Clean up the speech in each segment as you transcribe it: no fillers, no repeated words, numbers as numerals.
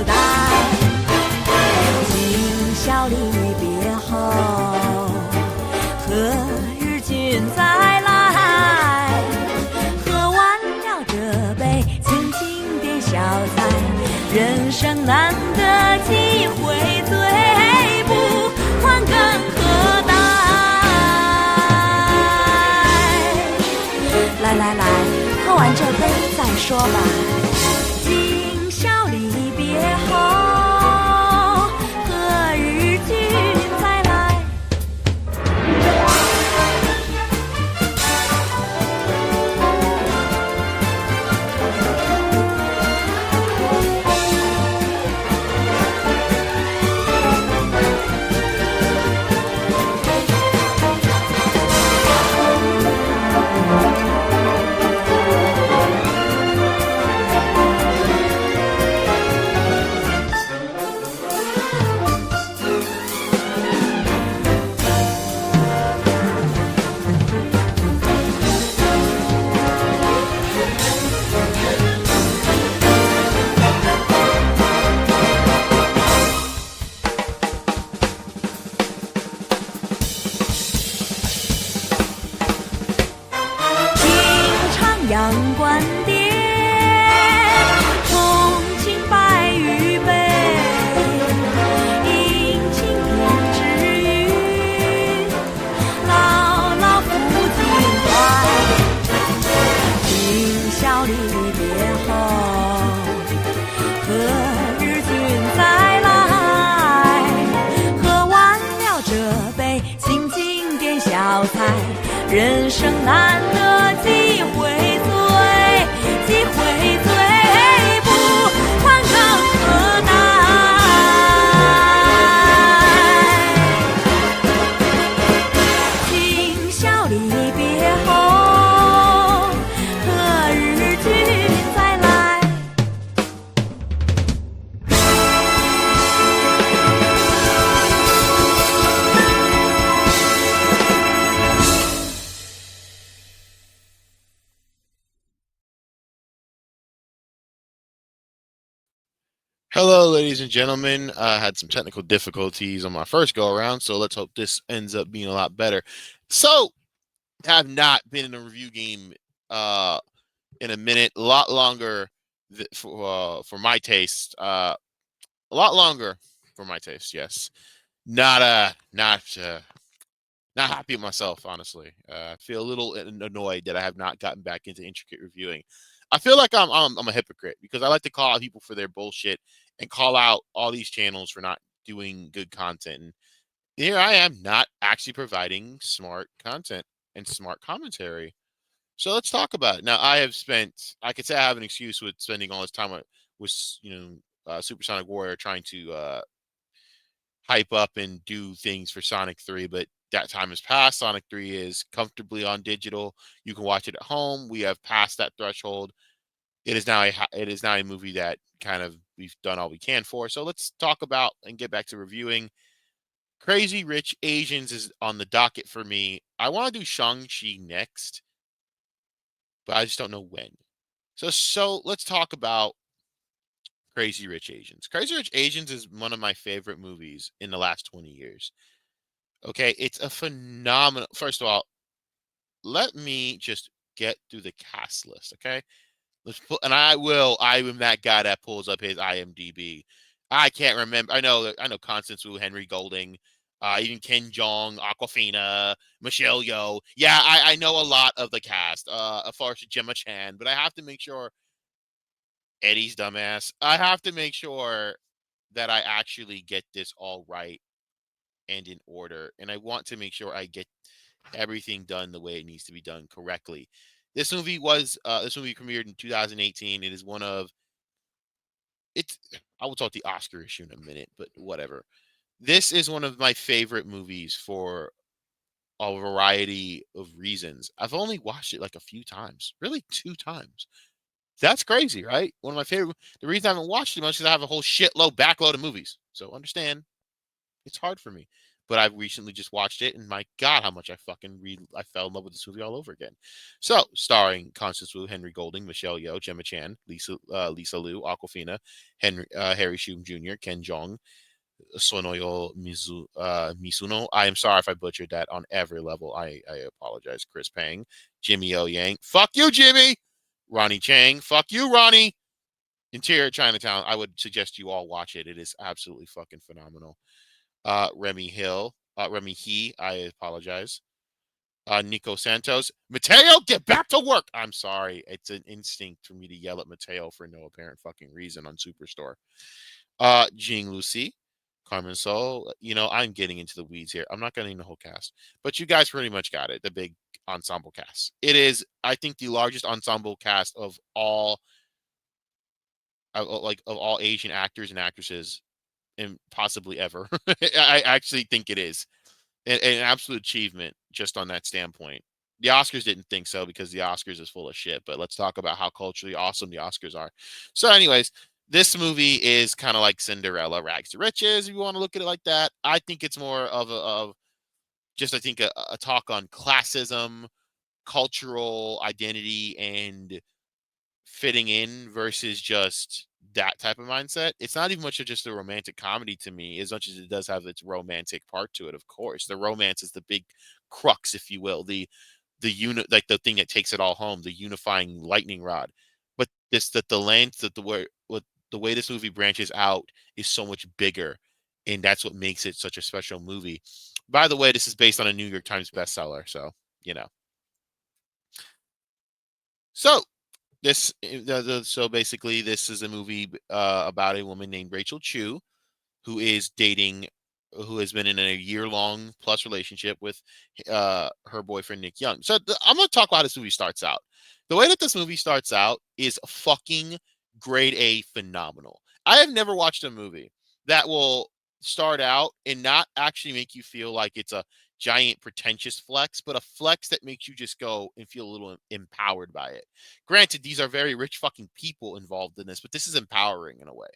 待。今宵离别后，何日君再来？喝完了这杯清清点小菜，人生难得几回醉，不还更何待？来来来，喝完这杯再说吧。今宵离别后，何日君再来？阳关店，重庆白玉杯，迎青天之语，牢牢抚襟怀。今宵离别后，何日君再来？喝完了这杯清清点小菜，人生难得几回几回醉，不还更何待？今宵离别后，何日君再来Hello, ladies and gentlemen. I had some technical difficulties on my first go around, so let's hope this ends up being a lot better. So, have not been in a review game in a minute, a lot longer for my taste. A lot longer for my taste. Yes, not happy with myself, honestly. I feel a little annoyed that I have not gotten back into intricate reviewing. I feel like I'm a hypocrite because I like to call out people for their bullshit and call out all these channels for not doing good content. And here I am not actually providing smart content and smart commentary. So let's talk about it. Now, I could say I have an excuse with spending all this time with, Supersonic Warrior trying to hype up and do things for Sonic 3, but that time has passed. Sonic 3 is comfortably on digital. You can watch it at home. We have passed that threshold. It is now a movie that kind of we've done all we can for. So let's talk about and get back to reviewing. Crazy Rich Asians is on the docket for me. I want to do Shang-Chi next, but I just don't know when. So let's talk about Crazy Rich Asians. Crazy Rich Asians is one of my favorite movies in the last 20 years. Okay, it's a phenomenal. First of all, let me just get through the cast list, okay? Let's put, and I will. I am that guy that pulls up his IMDb. I can't remember. I know Constance Wu, Henry Golding, even Ken Jeong, Aquafina, Michelle Yeoh. Yeah, I know a lot of the cast. Of course, Gemma Chan, but I have to make sure Eddie's dumbass. I have to make sure that I actually get this all right and in order, and I want to make sure I get everything done the way it needs to be done correctly. This movie premiered in 2018. It is one of it's I will talk the Oscar issue in a minute, but whatever. This is one of my favorite movies for a variety of reasons. I've only watched it like a few times, really two times. That's crazy, right? One of my favorite. The reason I haven't watched it much is I have a whole shitload backload of movies. So understand, it's hard for me. but I've recently just watched it, and my God, how much I fell in love with this movie all over again. So, starring Constance Wu, Henry Golding, Michelle Yeoh, Gemma Chan, Lisa Liu, Aquafina, Harry Shum Jr., Ken Jeong, Sonoyo Misuno. I am sorry if I butchered that on every level. I apologize. Chris Pang, Jimmy O Yang. Fuck you, Jimmy. Ronnie Chang. Fuck you, Ronnie. Interior Chinatown. I would suggest you all watch it. It is absolutely fucking phenomenal. Remy He. I apologize. Nico Santos. Mateo, get back to work. I'm sorry. It's an instinct for me to yell at Mateo for no apparent fucking reason on Superstore. Jing Lucy, Carmen Sol. I'm getting into the weeds here. I'm not getting the whole cast, but you guys pretty much got it. The big ensemble cast. It is, I think, the largest ensemble cast of all, of all Asian actors and actresses, and possibly ever. I actually think it is an absolute achievement just on that standpoint. The Oscars didn't think so because the Oscars is full of shit, but let's talk about how culturally awesome the Oscars are. So, anyways, this movie is kind of like Cinderella, rags to riches, if you want to look at it like that. I think it's more of just, I think, a talk on classism, cultural identity, and fitting in versus just that type of mindset. It's not even much of just a romantic comedy to me, as much as it does have its romantic part to it. Of course, the romance is the big crux, if you will, the unit, like the thing that takes it all home, the unifying lightning rod. But this, that the length, that the way this movie branches out is so much bigger, and that's what makes it such a special movie. By the way, this is based on a New York Times bestseller, so you know. So so basically, this is a movie about a woman named Rachel Chu who has been in a year-long plus relationship with her boyfriend Nick Young. So I'm going to talk about how this movie starts out. The way that this movie starts out is fucking grade A phenomenal. I have never watched a movie that will start out and not actually make you feel like it's a giant pretentious flex, but a flex that makes you just go and feel a little empowered by it. Granted, these are very rich fucking people involved in this, but this is empowering in a way.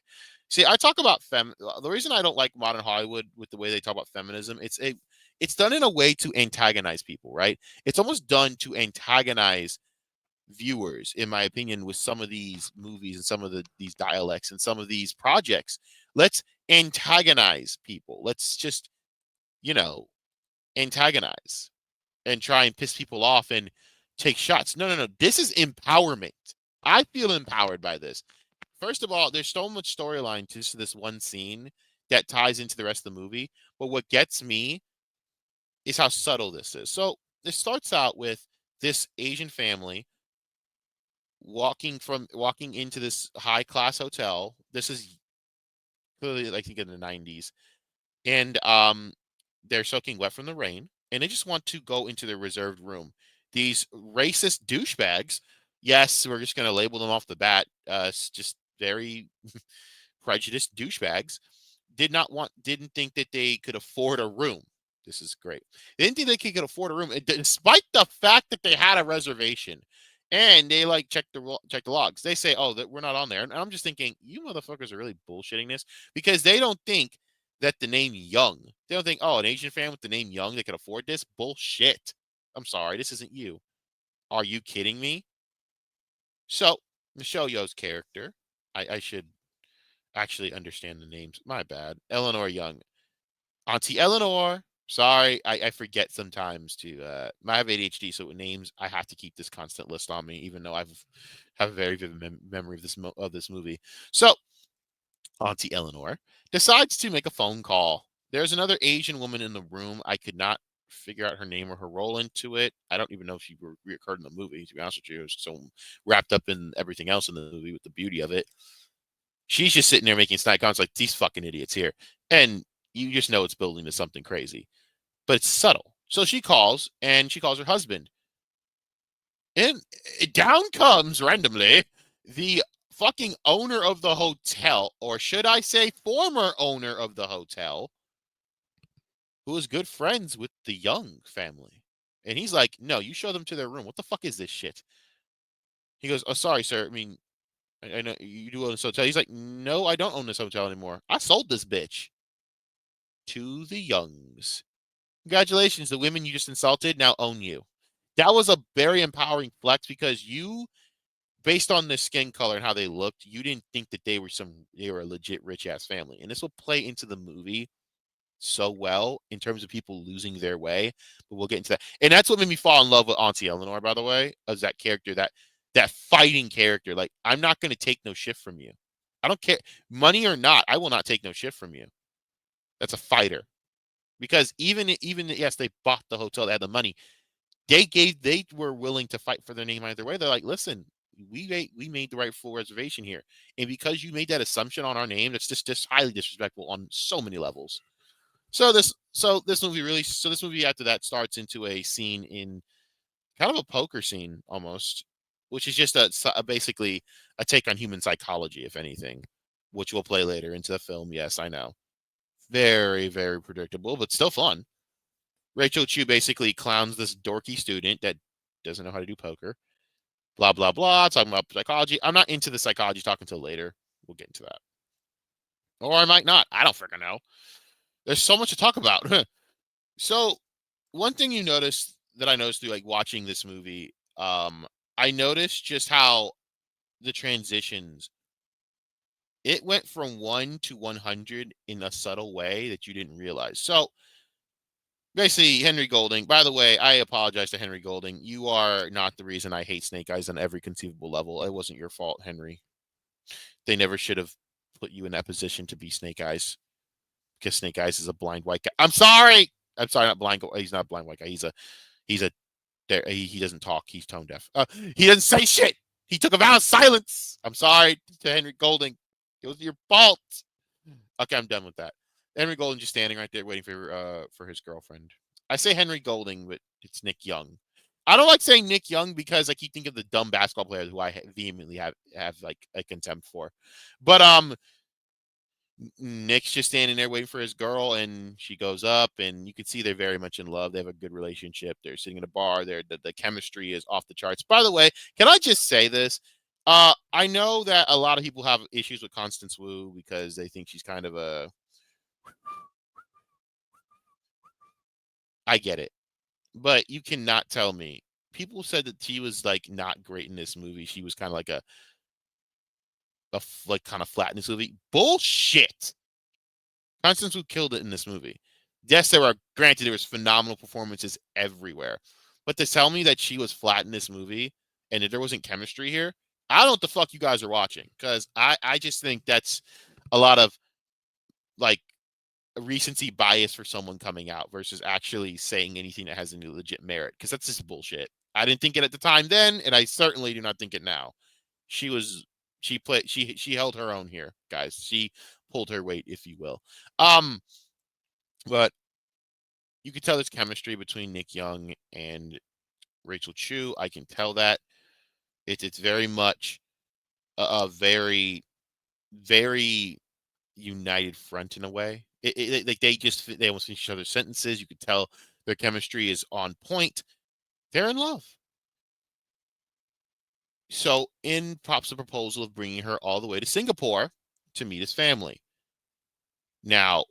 See, I talk about the reason I don't like modern Hollywood with the way they talk about feminism, it's done in a way to antagonize people, right? It's almost done to antagonize viewers, in my opinion, with some of these movies and some of these dialects and some of these projects. Let's antagonize people. Let's just, you know, antagonize and try and piss people off and take shots. No, no, no. This is empowerment. I feel empowered by this. First of all, there's so much storyline to just this one scene that ties into the rest of the movie. But what gets me is how subtle this is. So this starts out with this Asian family walking into this high class hotel. This is clearly, I think, in the 90s, and they're soaking wet from the rain, and they just want to go into their reserved room. These racist douchebags, yes, we're just going to label them off the bat, just very prejudiced douchebags, didn't think that they could afford a room. This is great. They didn't think they could afford a room, despite the fact that they had a reservation. And they like check the logs. They say, "Oh, that we're not on there." And I'm just thinking, you motherfuckers are really bullshitting this, because they don't think that the name Young. They don't think, "Oh, an Asian fan with the name Young, they can afford this." Bullshit. I'm sorry, this isn't you. Are you kidding me? So Michelle Yeoh's character, I should actually understand the names. My bad. Eleanor Young, Auntie Eleanor. Sorry, I forget sometimes to. I have ADHD, so with names I have to keep this constant list on me, even though have a very vivid memory of this movie. So Auntie Eleanor decides to make a phone call. There's another Asian woman in the room. I could not figure out her name or her role into it. I don't even know if she reoccurred in the movie, to be honest with you. I was so wrapped up in everything else in the movie with the beauty of it. She's just sitting there making snide comments like, these fucking idiots here. And you just know it's building to something crazy. But it's subtle. So she calls, and she calls her husband. And down comes, randomly, the fucking owner of the hotel, or should I say former owner of the hotel, who is good friends with the Young family. And he's like, "No, you show them to their room. What the fuck is this shit?" He goes, "Oh, sorry, sir. I mean, I know you do own this hotel." He's like, "No, I don't own this hotel anymore. I sold this bitch." to the Youngs. Congratulations, the women you just insulted now own you. That was a very empowering flex because you, based on their skin color and how they looked, you didn't think that they were a legit rich ass family. And this will play into the movie so well in terms of people losing their way. But we'll get into that. And that's what made me fall in love with Auntie Eleanor, by the way, as that character, that fighting character. Like, I'm not gonna take no shit from you. I don't care, money or not, I will not take no shit from you. That's a fighter. Because even yes, they bought the hotel, they had the money. They were willing to fight for their name either way. They're like, listen, we made the right full reservation here, and because you made that assumption on our name, that's just highly disrespectful on so many levels. This movie after that starts into a scene in kind of a poker scene almost, which is just basically a take on human psychology, if anything, which we'll play later into the film. Yes, I know, very very predictable, but still fun. Rachel Chu basically clowns this dorky student that doesn't know how to do poker. Blah blah blah. Talking about psychology. I'm not into the psychology talk until later. We'll get into that, or I might not. I don't freaking know. There's so much to talk about. So one thing you notice that I noticed through like watching this movie, I noticed just how the transitions. It went from 1 to 100 in a subtle way that you didn't realize. So basically, Henry Golding. By the way, I apologize to Henry Golding. You are not the reason I hate Snake Eyes on every conceivable level. It wasn't your fault, Henry. They never should have put you in that position to be Snake Eyes, because Snake Eyes is a blind white guy. I'm sorry. I'm sorry, not blind. He's not a blind white guy. He's a he doesn't talk. He's tone deaf. He doesn't say shit. He took a vow of silence. I'm sorry to Henry Golding. It was your fault. Okay, I'm done with that. Henry Golding just standing right there waiting for his girlfriend. I say Henry Golding, but it's Nick Young. I don't like saying Nick Young because I keep thinking of the dumb basketball players who I vehemently have like a contempt for. But Nick's just standing there waiting for his girl, and she goes up, and you can see they're very much in love. They have a good relationship. They're sitting in a bar. The chemistry is off the charts. By the way, can I just say this? I know that a lot of people have issues with Constance Wu because they think she's kind of a. I get it, but you cannot tell me. People said that she was like not great in this movie. She was kind of like like kind of flat in this movie. Bullshit. Constance Wu killed it in this movie. Yes, granted there was phenomenal performances everywhere, but to tell me that she was flat in this movie and that there wasn't chemistry here, I don't know what the fuck you guys are watching, because I just think that's a lot of like recency bias for someone coming out versus actually saying anything that has any legit merit, because that's just bullshit. I didn't think it at the time then, and I certainly do not think it now. She held her own here, guys. She pulled her weight, if you will. Um, but you could tell there's chemistry between Nick Young and Rachel Chu. I can tell that it's very much a very very united front in a way. Like they almost finish each other's sentences. You could tell their chemistry is on point. They're in love. So in pops the proposal of bringing her all the way to Singapore to meet his family. Now,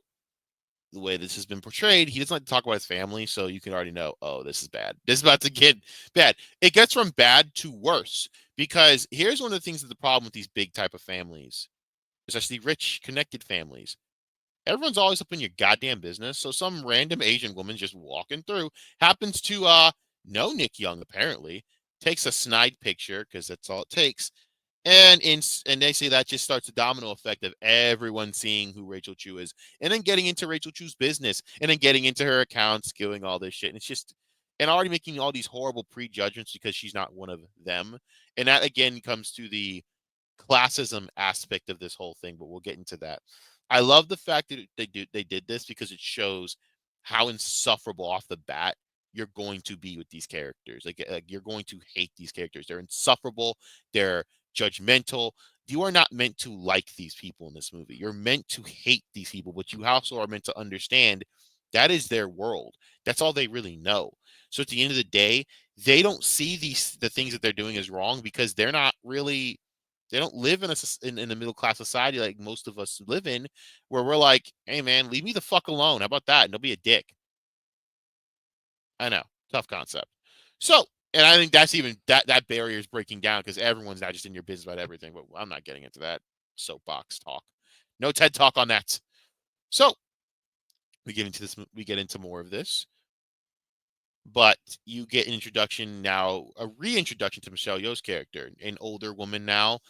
the way this has been portrayed, he doesn't like to talk about his family, so you can already know, oh, this is bad. This is about to get bad. It gets from bad to worse, because here's one of the things that's the problem with these big type of families, especially rich, connected families. Everyone's always up in your goddamn business, so some random Asian woman just walking through happens to know Nick Young, apparently, takes a snide picture, because that's all it takes, and they say that just starts a domino effect of everyone seeing who Rachel Chu is, and then getting into Rachel Chu's business, and then getting into her accounts, doing all this shit, and it's just, and already making all these horrible prejudgments because she's not one of them, and that again comes to the classism aspect of this whole thing, but we'll get into that. I love the fact that they did this because it shows how insufferable off the bat you're going to be with these characters. Like you're going to hate these characters. They're insufferable. They're judgmental. You are not meant to like these people in this movie. You're meant to hate these people, but you also are meant to understand that is their world. That's all they really know. So at the end of the day, they don't see the things that they're doing as wrong because they're not really They don't live in a middle class society like most of us live in, where we're like, hey man, leave me the fuck alone. How about that? And don't be a dick. I know, tough concept. So, and I think that's even that barrier is breaking down because everyone's not just in your business about everything. But I'm not getting into that soapbox talk. No TED talk on that. So we get into this. We get into more of this. But you get an introduction now, a reintroduction to Michelle Yeoh's character, an older woman now,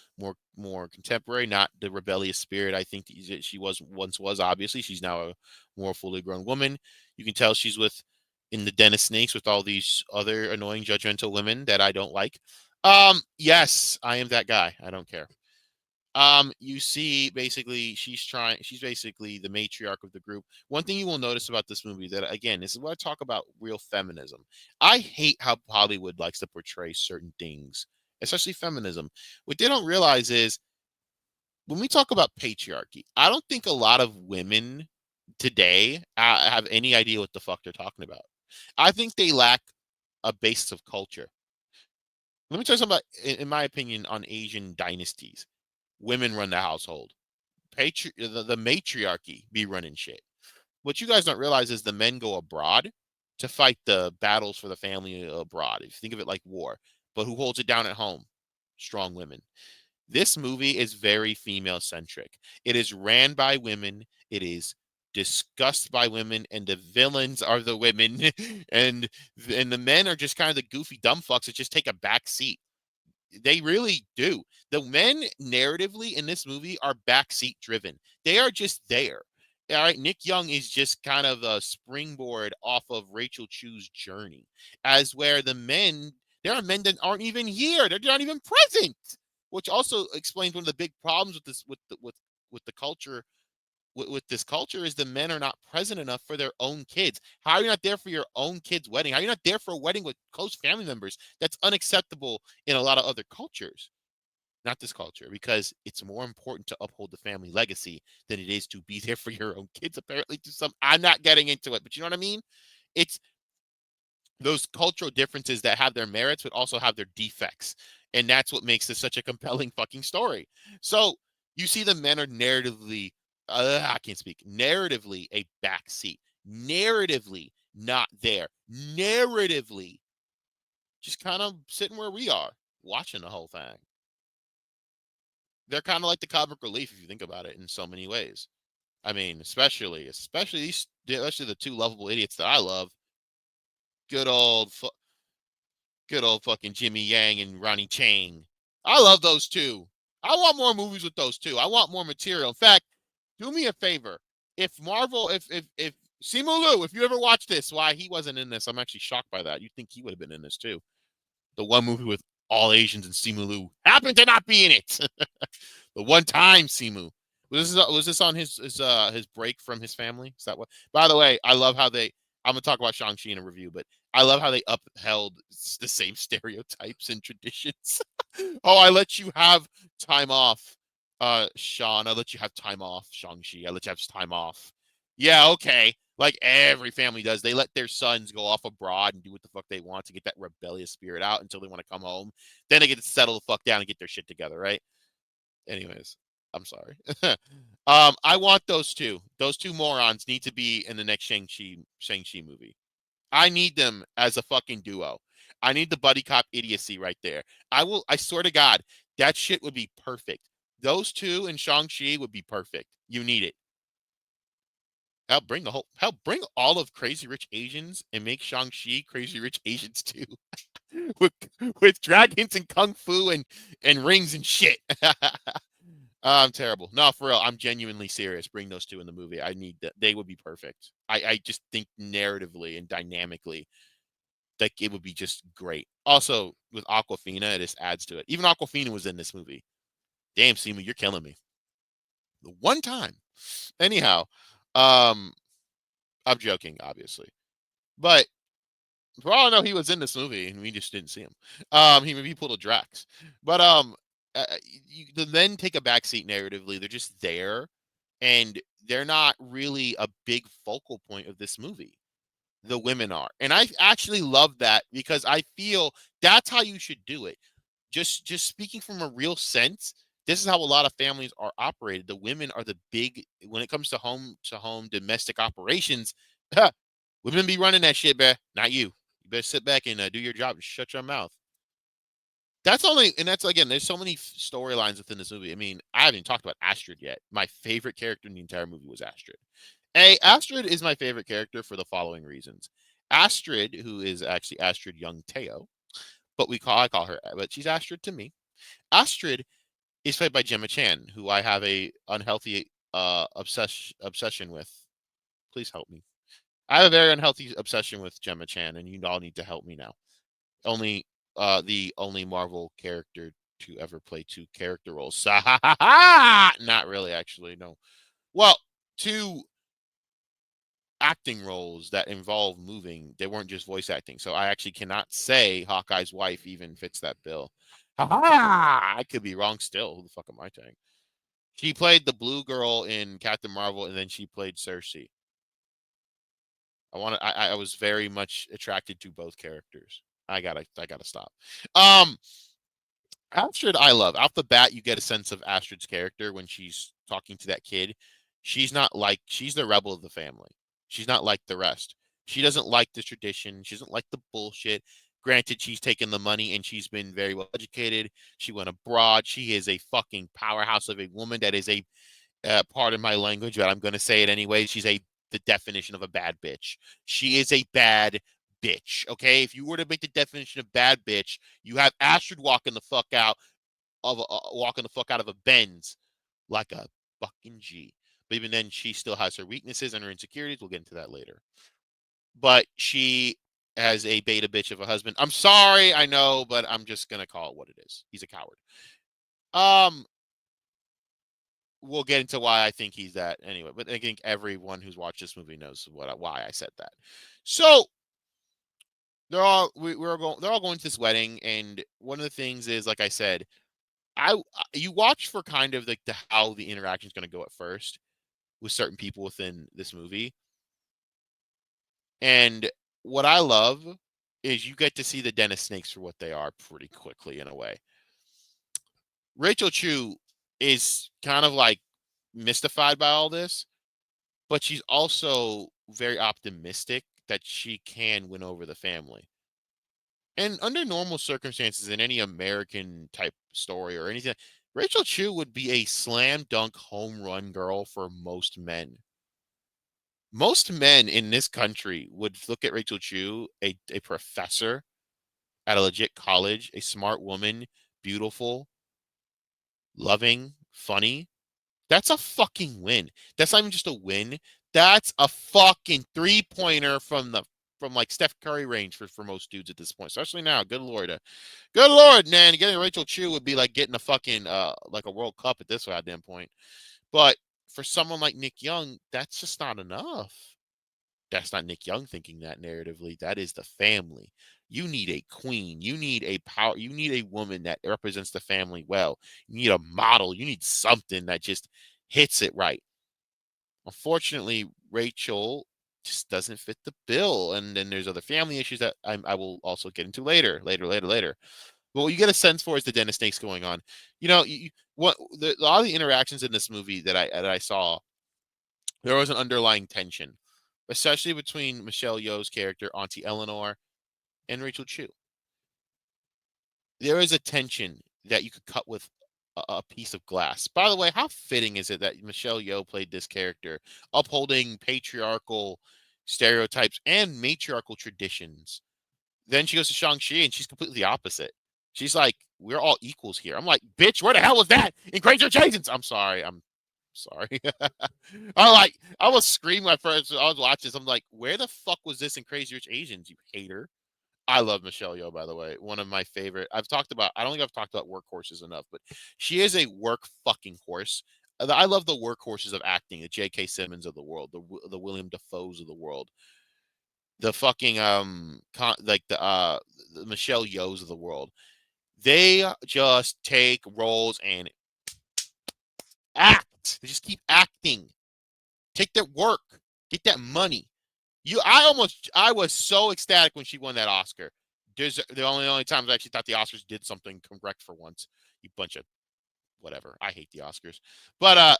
more contemporary, not the rebellious spirit I think that she once was. Obviously, she's now a more fully grown woman. You can tell she's in the den of snakes with all these other annoying, judgmental women that I don't like. Yes, I am that guy. I don't care. You see basically she's basically the matriarch of the group. One thing you will notice about this movie that again, this is what I talk about real feminism. I hate how Hollywood likes to portray certain things, especially feminism. What they don't realize is when we talk about patriarchy, I don't think a lot of women today have any idea what the fuck they're talking about. I think they lack a basis of culture. Let me tell you something about, in my opinion, on Asian dynasties. Women run the household. The matriarchy be running shit. What you guys don't realize is the men go abroad to fight the battles for the family abroad. If you think of it like war, but who holds it down at home? Strong women. This movie is very female centric. It is ran by women. It is discussed by women, and the villains are the women, and the men are just kind of the goofy dumb fucks that just take a back seat. They really do. The men narratively in this movie are backseat driven. They are just there. All right, Nick Young is just kind of a springboard off of Rachel Chu's journey, as where there are men that aren't even here. They're not even present, which also explains one of the big problems with this, with the culture with this culture is the men are not present enough for their own kids. How are you not there for your own kid's wedding? How are you not there for a wedding with close family members? That's unacceptable in a lot of other cultures. Not this culture, because it's more important to uphold the family legacy than it is to be there for your own kids, apparently. I'm not getting into it, but you know what I mean? It's those cultural differences that have their merits but also have their defects. And that's what makes this such a compelling fucking story. So you see the men are narratively I can't speak. Narratively, a backseat. Narratively, not there. Narratively, just kind of sitting where we are, watching the whole thing. They're kind of like the comic relief if you think about it in so many ways. I mean, especially the two lovable idiots that I love. Good old fucking Jimmy Yang and Ronnie Chang. I love those two. I want more movies with those two. I want more material. In fact, do me a favor. If Marvel, if Simu Liu, if you ever watch this, why he wasn't in this, I'm actually shocked by that. You'd think he would have been in this too. The one movie with all Asians and Simu Liu happened to not be in it. The one time Simu. Was this on his break from his family? Is that what? By the way, I love how I'm gonna talk about Shang-Chi in a review, but I love how they upheld the same stereotypes and traditions. Oh, I let you have time off, Sean. I let you have time off, Shang-Chi. I let you have time off. Yeah, okay. Like every family does. They let their sons go off abroad and do what the fuck they want to get that rebellious spirit out until they want to come home. Then they get to settle the fuck down and get their shit together, right? Anyways, I'm sorry. I want those two. Those two morons need to be in the next Shang-Chi movie. I need them as a fucking duo. I need the buddy cop idiocy right there. I swear to God, that shit would be perfect. Those two and Shang-Chi would be perfect. You need it. Bring all of Crazy Rich Asians and make Shang-Chi Crazy Rich Asians too. with dragons and kung fu and rings and shit. I'm terrible. No, for real. I'm genuinely serious. Bring those two in the movie. I need that. They would be perfect. I just think narratively and dynamically, like it would be just great. Also, with Aquafina, it just adds to it. Even Aquafina was in this movie. Damn, Simu, you're killing me. The one time. Anyhow, I'm joking, obviously. But for all I know, he was in this movie and we just didn't see him. He pulled a Drax. But the men take a backseat narratively. They're just there, and they're not really a big focal point of this movie. The women are, and I actually love that because I feel that's how you should do it. Just speaking from a real sense, This is how a lot of families are operated. The women are the big when it comes to home domestic operations. Women be running that shit, bruh. Not you. You better sit back and do your job and shut your mouth. That's only, and that's again, there's so many storylines within this movie. I mean, I haven't even talked about Astrid yet. My favorite character in the entire movie was Astrid. Astrid is my favorite character for the following reasons. Astrid, who is actually Astrid Young Teo, but I call her, but she's Astrid to me. Astrid is played by Gemma Chan, who I have a unhealthy obsession with. Please help me. I have a very unhealthy obsession with Gemma Chan, and you all need to help me now. Only the only Marvel character to ever play two character roles. Not really, actually, no. Well, two acting roles that involve moving. They weren't just voice acting. So I actually cannot say Hawkeye's wife even fits that bill. I could be wrong still. Who the fuck am I saying? She played the blue girl in Captain Marvel, and then she played Cersei. I was very much attracted to both characters. I gotta stop. Astrid, I love. Off the bat, you get a sense of Astrid's character when she's talking to that kid. She's the rebel of the family. She's not like the rest. She doesn't like the tradition. She doesn't like the bullshit. Granted, she's taken the money and she's been very well educated. She went abroad. She is a fucking powerhouse of a woman that is a part of my language, but I'm going to say it anyway. She's the definition of a bad bitch. She is a bad bitch. Okay, if you were to make the definition of bad bitch, you have Astrid walking the fuck out of a Benz like a fucking G. But even then, she still has her weaknesses and her insecurities. We'll get into that later. But she has a beta bitch of a husband. I'm sorry, I know, but I'm just gonna call it what it is. He's a coward. We'll get into why I think he's that anyway. But I think everyone who's watched this movie knows why I said that. So they're all going to this wedding, and one of the things is, like I said, you watch for kind of like how the interaction is going to go at first with certain people within this movie, and what I love is you get to see the Dennis Snakes for what they are pretty quickly in a way. Rachel Chu is kind of like mystified by all this, but she's also very optimistic that she can win over the family. And under normal circumstances in any American type story or anything, Rachel Chu would be a slam dunk home run girl for most men. Most men in this country would look at Rachel Chu, a professor at a legit college, a smart woman, beautiful, loving, funny. That's a fucking win. That's not even just a win. That's a fucking 3-pointer from like Steph Curry range for most dudes at this point, especially now. Good lord, man. Getting Rachel Chu would be like getting a fucking like a World Cup at this goddamn point. But for someone like Nick Young, that's just not enough. That's not Nick Young thinking that narratively. That is the family. You need a queen. You need a power. You need a woman that represents the family well. You need a model. You need something that just hits it right. Unfortunately, Rachel just doesn't fit the bill. And then there's other family issues that I will also get into later. But what you get a sense for is the Dennis Snakes going on. You know, a lot of the interactions in this movie that I saw, there was an underlying tension, especially between Michelle Yeoh's character, Auntie Eleanor, and Rachel Chu. There is a tension that you could cut with a piece of glass. By the way, how fitting is it that Michelle Yeoh played this character, upholding patriarchal stereotypes and matriarchal traditions? Then she goes to Shang-Chi and she's completely the opposite. She's like, we're all equals here. I'm like, bitch, where the hell was that in Crazy Rich Asians? I'm sorry. I was screaming at first. I was watching this. I'm like, where the fuck was this in Crazy Rich Asians, you hater? I love Michelle Yeoh, by the way. One of my favorite. I don't think I've talked about workhorses enough, but she is a work fucking horse. I love the workhorses of acting, the J.K. Simmons of the world, the William Dafoes of the world, the fucking the Michelle Yeohs of the world. They just take roles and act. They just keep acting. Take their work. Get that money. I was so ecstatic when she won that Oscar. There's the only times I actually thought the Oscars did something correct for once. You bunch of whatever. I hate the Oscars, but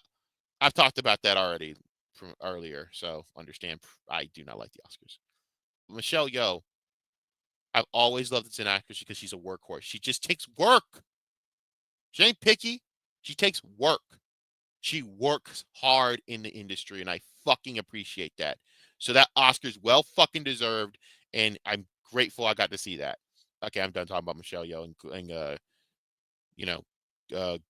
I've talked about that already from earlier, so understand I do not like the Oscars. Michelle Yeoh, I've always loved as an actress because she's a workhorse. She just takes work. She ain't picky. She takes work. She works hard in the industry, and I fucking appreciate that. So that Oscar's well fucking deserved, and I'm grateful I got to see that. Okay, I'm done talking about Michelle Yeoh and you know,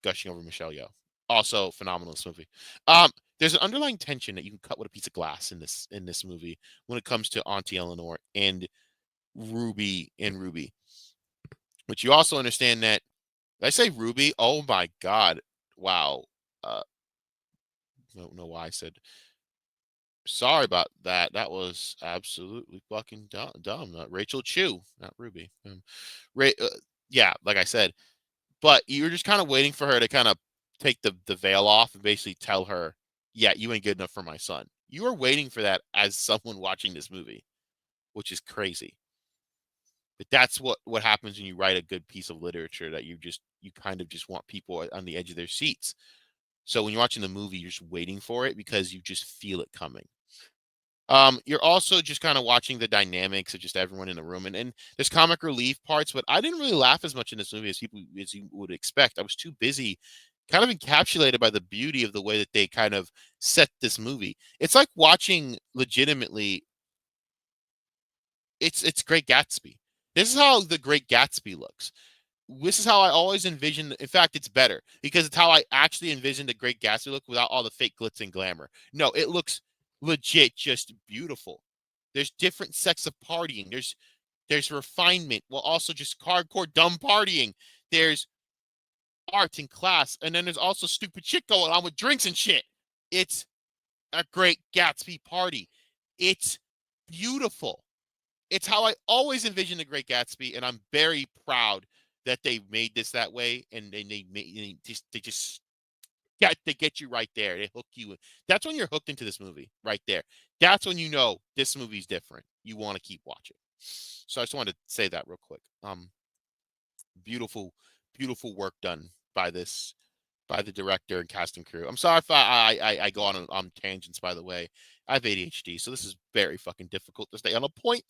gushing over Michelle Yeoh. Also, phenomenal this movie. Um, there's an underlying tension that you can cut with a piece of glass in this movie when it comes to Auntie Eleanor and Ruby. But you also understand that did I say Ruby? Oh my god. Wow. I don't know why I said sorry about that. That was absolutely fucking dumb. Not Rachel Chu, not Ruby. Yeah, like I said, but you're just kind of waiting for her to kind of take the veil off and basically tell her, "Yeah, you ain't good enough for my son." You are waiting for that as someone watching this movie, which is crazy. But that's what happens when you write a good piece of literature that you kind of just want people on the edge of their seats. So when you're watching the movie, you're just waiting for it because you just feel it coming. You're also just kind of watching the dynamics of just everyone in the room, and there's comic relief parts, but I didn't really laugh as much in this movie as you would expect. I was too busy, kind of encapsulated by the beauty of the way that they kind of set this movie. It's like watching legitimately. It's Great Gatsby. This is how the Great Gatsby looks. This is how I always envisioned. In fact, it's better because it's how I actually envisioned the Great Gatsby look without all the fake glitz and glamour. No, it looks legit, just beautiful. There's different sects of partying. There's refinement, while also just hardcore dumb partying. There's art and class, and then there's also stupid shit going on with drinks and shit. It's a Great Gatsby party. It's beautiful. It's how I always envisioned the Great Gatsby, and I'm very proud that they made this that way, and they just get you right there. They hook you. That's when you're hooked into this movie right there. That's when you know this movie's different. You want to keep watching. So I just wanted to say that real quick. Beautiful, beautiful work done by the director and cast and crew. I'm sorry if I go on tangents. By the way, I have ADHD, so this is very fucking difficult to stay on a point.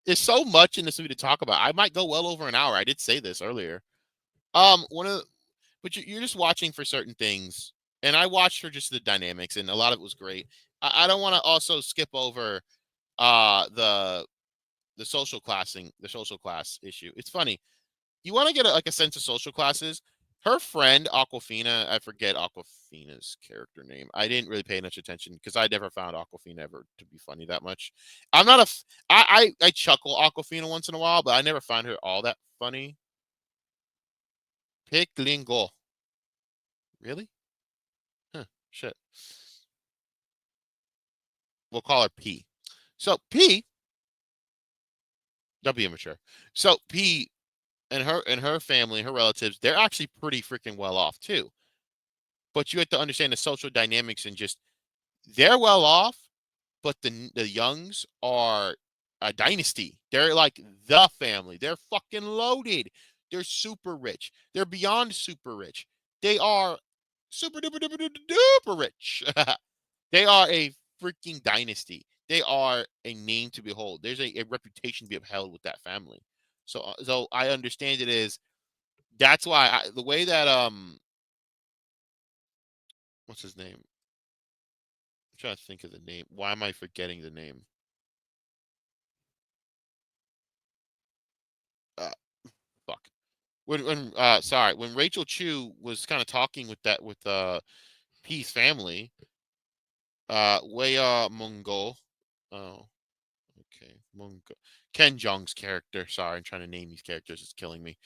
There's so much in this movie to talk about. I might go well over an hour. I did say this earlier. One of but you're just watching for certain things, and I watched for just the dynamics, and a lot of it was great. I don't want to also skip over uh the the social class issue. It's funny. You want to get like a sense of social classes. Her friend Aquafina, I forget Aquafina's character name. I didn't really pay much attention because I never found Aquafina ever to be funny that much. I'm not a f- I chuckle Aquafina once in a while, but I never find her all that funny. Picklingo. Really? Huh, shit. We'll call her P. So P, don't be immature. So P and her family, her relatives, they're actually pretty freaking well off too. But you have to understand the social dynamics and just they're well off, but the Youngs are a dynasty. They're like the family. They're fucking loaded. They're super rich. They're beyond super rich. They are super duper duper duper duper rich. They are a freaking dynasty. They are a name to behold. There's a reputation to be upheld with that family. So I understand it is. That's why the way that what's his name? I'm trying to think of the name. Why am I forgetting the name? Uh, fuck. When Rachel Chu was kind of talking with P's family, Wea Mungo. Oh, okay, Mungo. Ken Jeong's character. Sorry, I'm trying to name these characters. It's killing me.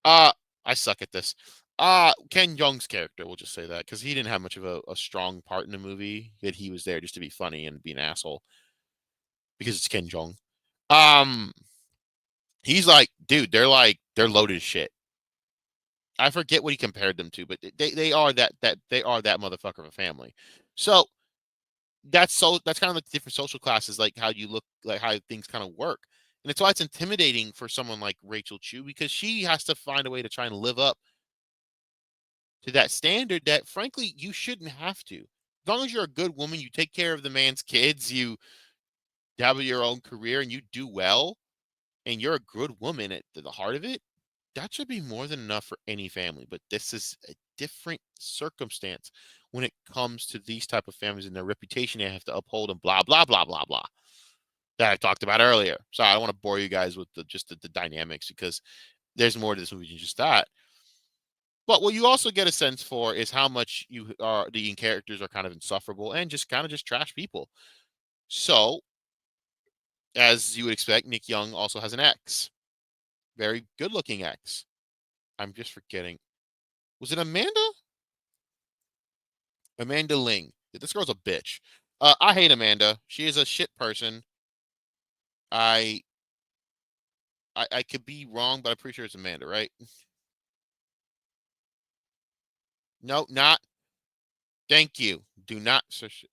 Uh, I suck at this. Ken Jeong's character. We'll just say that because he didn't have much of a strong part in the movie. Yet he was there just to be funny and be an asshole because it's Ken Jeong. Um, he's like, dude, they're loaded as shit. I forget what he compared them to, but they are they are that motherfucker of a family. So that's kind of like different social classes, like how you look, like how things kind of work, and it's why it's intimidating for someone like Rachel Chu because she has to find a way to try and live up to that standard that, frankly, you shouldn't have to. As long as you're a good woman, you take care of the man's kids, you have your own career, and you do well, and you're a good woman at the heart of it, that should be more than enough for any family. But this is a different circumstance when it comes to these type of families and their reputation they have to uphold and blah blah blah blah blah that I talked about earlier. So I don't want to bore you guys with the dynamics, because there's more to this movie than just that. But what you also get a sense for is how much the characters are kind of insufferable and just kind of just trash people. So, as you would expect, Nick Young also has an ex, very good-looking ex. I'm just forgetting. Was it Amanda? Amanda Ling. This girl's a bitch. I hate Amanda. She is a shit person. I I could be wrong, but I'm pretty sure it's Amanda, right? No, not. Thank you. Do not search.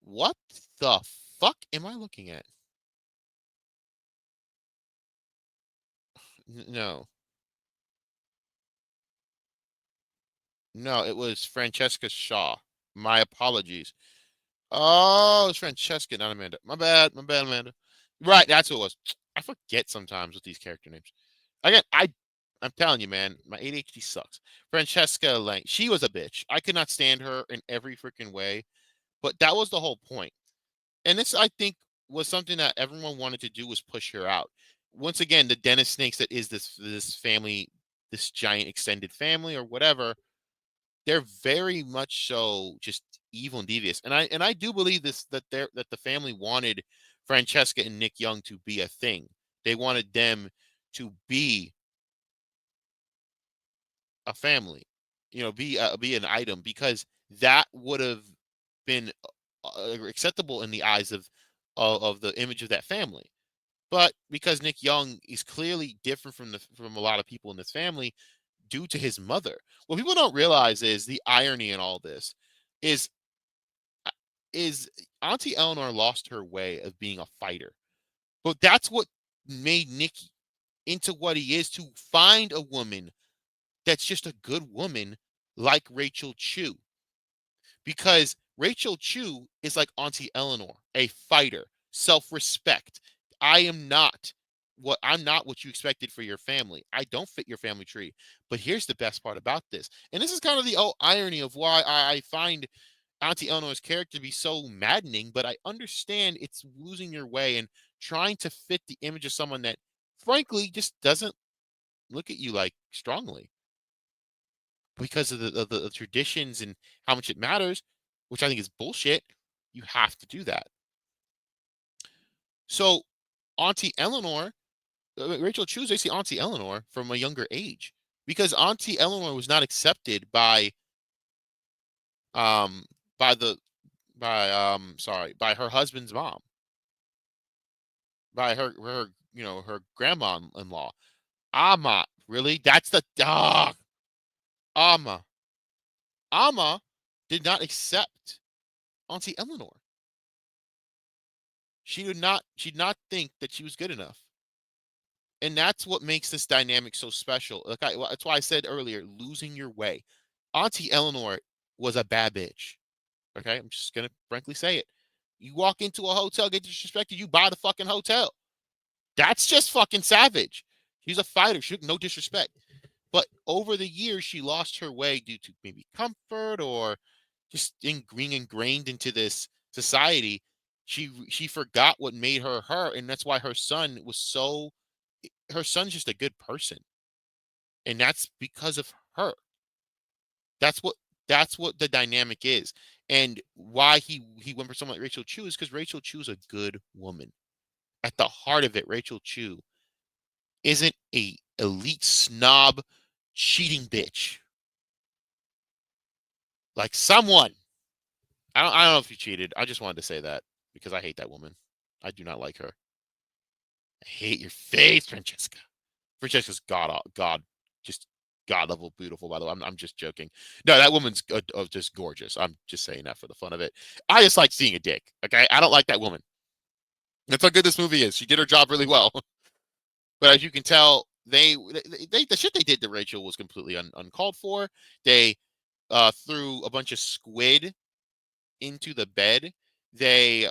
What the fuck am I looking at? No. No, it was Francesca Shaw. My apologies. Oh, it's Francesca, not Amanda. My bad. My bad, Amanda. Right, that's who it was. I forget sometimes with these character names. Again, I'm telling you, man, my ADHD sucks. Francesca Lang, she was a bitch. I could not stand her in every freaking way, but that was the whole point. And this, I think, was something that everyone wanted to do, was push her out. Once again, the Dennis Snakes that is this family, this giant extended family or whatever, they're very much so just evil and devious. And I do believe this, that the family wanted Francesca and Nick Young to be a thing. They wanted them to be a family, be an item, because that would have been acceptable in the eyes of the image of that family. But because Nick Young is clearly different from a lot of people in this family due to his mother, what people don't realize is the irony in all this is uh, is Auntie Eleanor lost her way of being a fighter, but that's what made Nick into what he is, to find a woman that's just a good woman like Rachel Chu, because Rachel Chu is like Auntie Eleanor, a fighter, self-respect. I'm not what you expected for your family. I don't fit your family tree. But here's the best part about this. And this is kind of the irony of why I find Auntie Eleanor's character to be so maddening, but I understand it's losing your way and trying to fit the image of someone that frankly just doesn't look at you like strongly, because of the traditions and how much it matters, which I think is bullshit. You have to do that. So Auntie Eleanor, Rachel Chu's basically Auntie Eleanor from a younger age, because Auntie Eleanor was not accepted um by the by her husband's mom, by her grandma-in-law. Ama, really? That's the dog. Ama. Ama did not accept Auntie Eleanor. She did not think that she was good enough. And that's what makes this dynamic so special. That's why I said earlier, losing your way. Auntie Eleanor was a bad bitch. Okay, I'm just gonna frankly say it. You walk into a hotel, get disrespected, you buy the fucking hotel. That's just fucking savage. She's a fighter. No disrespect. But over the years, she lost her way due to maybe comfort or just being ingrained into this society. She forgot what made her her, and that's why her son's just a good person, and that's because of her. That's what that's what the dynamic is, and why he went for someone like Rachel Chu is because Rachel Chu is a good woman. At the heart of it, Rachel Chu isn't a elite snob cheating bitch like someone. I don't know if she cheated. I just wanted to say that because I hate that woman. I do not like her. I hate your face, Francesca. Francesca's just god level beautiful. By the way, I'm just joking. No, that woman's just gorgeous. I'm just saying that for the fun of it. I just like seeing a dick. Okay, I don't like that woman. That's how good this movie is. She did her job really well. But as you can tell, the shit they did to Rachel was completely uncalled for. They threw a bunch of squid into the bed. They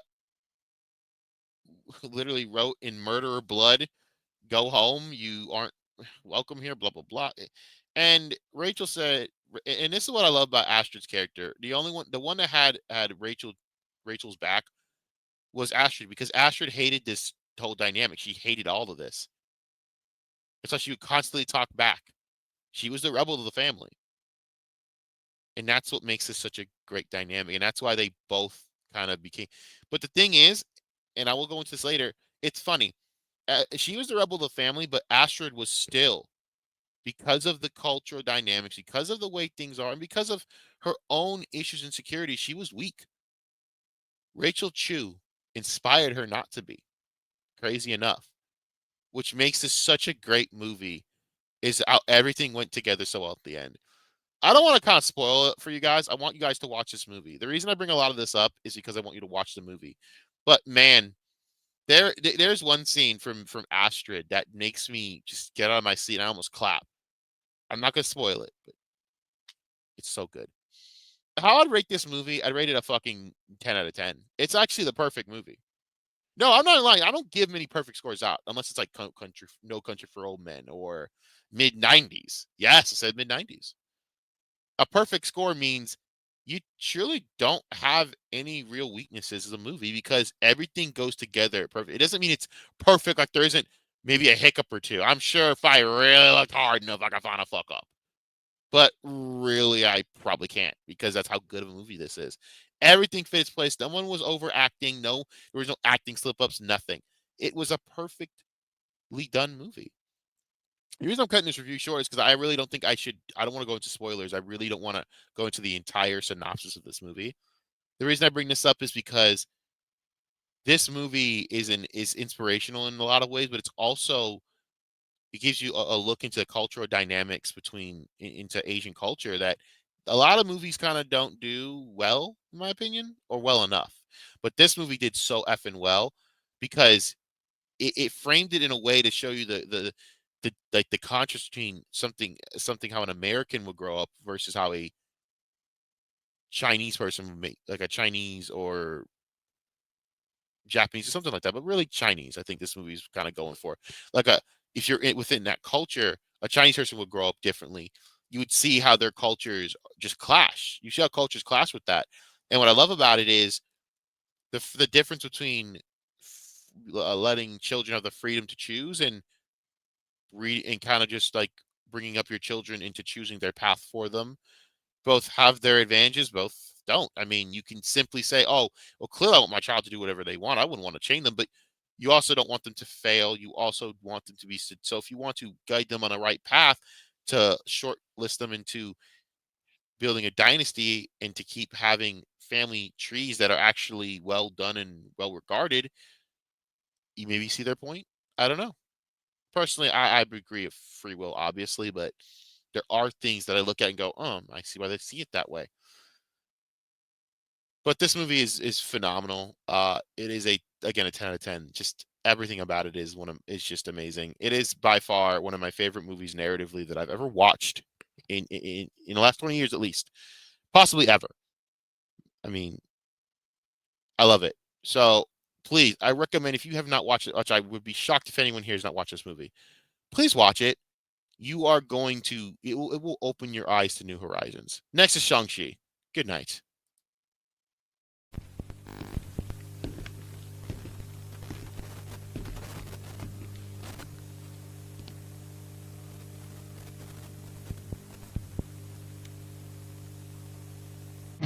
literally wrote in murderer blood, "Go home. You aren't welcome here." Blah blah blah. And Rachel said, and this is what I love about Astrid's character. The one that had Rachel's back was Astrid, because Astrid hated this whole dynamic. She hated all of this. That's why she would constantly talk back. She was the rebel of the family. And that's what makes this such a great dynamic. And that's why they both kind of became. But the thing is, and I will go into this later, it's funny. She was the rebel of the family, but Astrid was still, because of the cultural dynamics, because of the way things are, and because of her own issues and insecurities, she was weak. Rachel Chu inspired her not to be. Crazy enough. Which makes this such a great movie, is how everything went together so well at the end. I don't want to kind of spoil it for you guys. I want you guys to watch this movie. The reason I bring a lot of this up is because I want you to watch the movie. But man, there's one scene from Astrid that makes me just get out of my seat and I almost clap. I'm not gonna spoil it, but it's so good. How I'd rate this movie, I'd rate it a fucking 10 out of 10. It's actually the perfect movie. No, I'm not lying. I don't give many perfect scores out unless it's like Country, No Country for Old Men, or mid 90s. Yes, I said mid 90s. A perfect score means you surely don't have any real weaknesses as a movie, because everything goes together perfect. It doesn't mean it's perfect, like there isn't maybe a hiccup or two. I'm sure if I really looked hard enough, I could find a fuck up. But really, I probably can't, because that's how good of a movie this is. Everything fit its place. No one was overacting. No, there was no acting slip ups. Nothing. It was a perfectly done movie. The reason I'm cutting this review short is because I really don't think I should. I don't want to go into spoilers. I really don't want to go into the entire synopsis of this movie. The reason I bring this up is because this movie is inspirational in a lot of ways, but it's also, it gives you a look into the cultural dynamics into Asian culture that a lot of movies kind of don't do well, in my opinion, or well enough. But this movie did so effing well, because it framed it in a way to show you the like the contrast between something how an American would grow up versus how a Chinese person would make, like a Chinese or Japanese or something like that, but really Chinese. I think this movie is kind of going for, like, if you're within that culture, a Chinese person would grow up differently. You would see how their cultures just clash. You see how cultures clash with that. And what I love about it is the difference between letting children have the freedom to choose, and kind of just like bringing up your children into choosing their path for them. Both have their advantages, both don't. I mean, you can simply say, "Oh, well, clearly I want my child to do whatever they want. I wouldn't want to chain them," but you also don't want them to fail. You also want them to be, so if you want to guide them on the right path to shortlist them into building a dynasty and to keep having family trees that are actually well done and well regarded, you maybe see their point. I don't know. Personally, I agree with free will, obviously, but there are things that I look at and go, I see why they see it that way. But this movie is phenomenal. It is again a 10 out of 10. Just everything about it is just amazing. It is by far one of my favorite movies narratively that I've ever watched in the last 20 years at least, possibly ever. I mean, I love it. So please, I recommend, if you have not watched it, which I would be shocked if anyone here has not watched this movie, please watch it. You are going to, it will open your eyes to new horizons. Next is Shang-Chi. Good night.